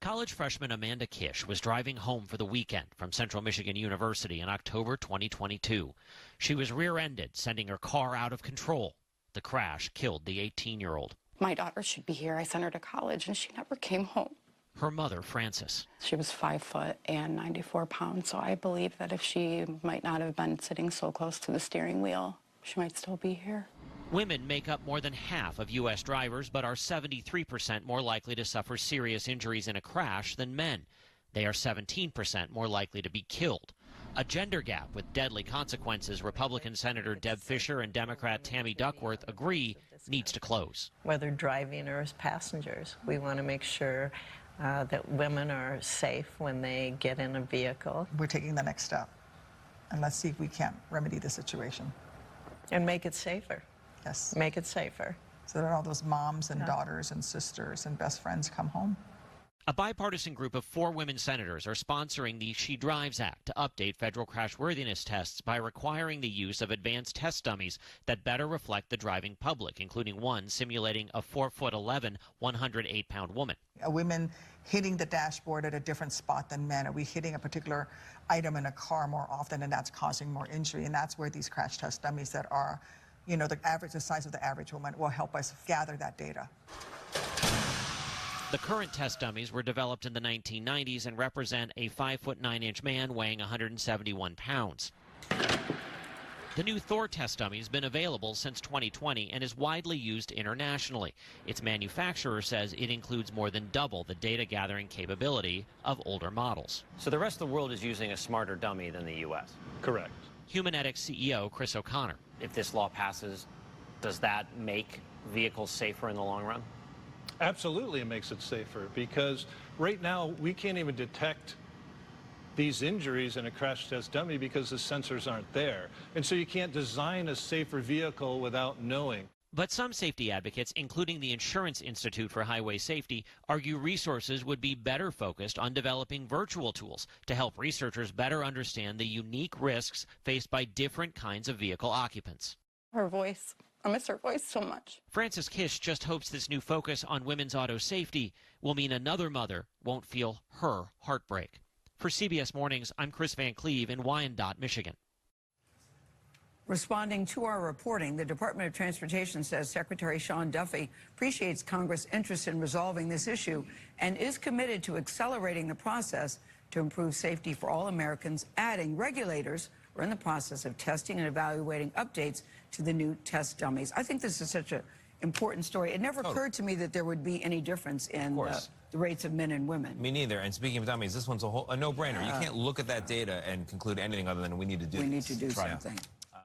College freshman Amanda Kish was driving home for the weekend from Central Michigan University in October 2022. She was rear-ended, sending her car out of control. The crash killed the 18-year-old. My daughter should be here. I sent her to college, and she never came home. Her mother, Frances. She was 5 foot and 94 pounds, so I believe that if she might not have been sitting so close to the steering wheel, she might still be here. Women make up more than half of U.S. drivers, but are 73% more likely to suffer serious injuries in a crash than men. They are 17% more likely to be killed. A gender gap with deadly consequences, Republican Senator Deb Fischer and Democrat Tammy Duckworth agree needs to close. Whether driving or as passengers, we want to make sure that women are safe when they get in a vehicle. We're taking the next step, and let's see if we can't remedy the situation. And make it safer. Yes. Make it safer. So that all those moms and daughters and sisters and best friends come home. A bipartisan group of 4 women senators are sponsoring the She Drives Act to update federal crashworthiness tests by requiring the use of advanced test dummies that better reflect the driving public, including one simulating a 4'11", 108-pound woman. Are women hitting the dashboard at a different spot than men? Are we hitting a particular item in a car more often, and that's causing more injury? And that's where these crash test dummies that are, you know, the size of the average woman will help us gather that data. The current test dummies were developed in the 1990s and represent a 5'9" man weighing 171 pounds. The new Thor test dummy has been available since 2020 and is widely used internationally. Its manufacturer says it includes more than double the data gathering capability of older models. So the rest of the world is using a smarter dummy than the U.S.? Correct. Humanetics CEO Chris O'Connor. If this law passes, does that make vehicles safer in the long run? Absolutely, it makes it safer, because right now we can't even detect these injuries in a crash test dummy because the sensors aren't there. And so you can't design a safer vehicle without knowing. But some safety advocates, including the Insurance Institute for Highway Safety, argue resources would be better focused on developing virtual tools to help researchers better understand the unique risks faced by different kinds of vehicle occupants. Her voice. I miss her voice so much. Frances Kish just hopes this new focus on women's auto safety will mean another mother won't feel her heartbreak. For CBS Mornings, I'm Chris Van Cleve in Wyandotte, Michigan. Responding to our reporting, the Department of Transportation says Secretary Sean Duffy appreciates Congress' interest in resolving this issue and is committed to accelerating the process to improve safety for all Americans, adding regulators are in the process of testing and evaluating updates to the new test dummies. I think this is such an important story. It never occurred to me that there would be any difference in the rates of men and women. Me neither. And speaking of dummies, this one's a no-brainer. You can't look at that data and conclude anything other than we need to do something.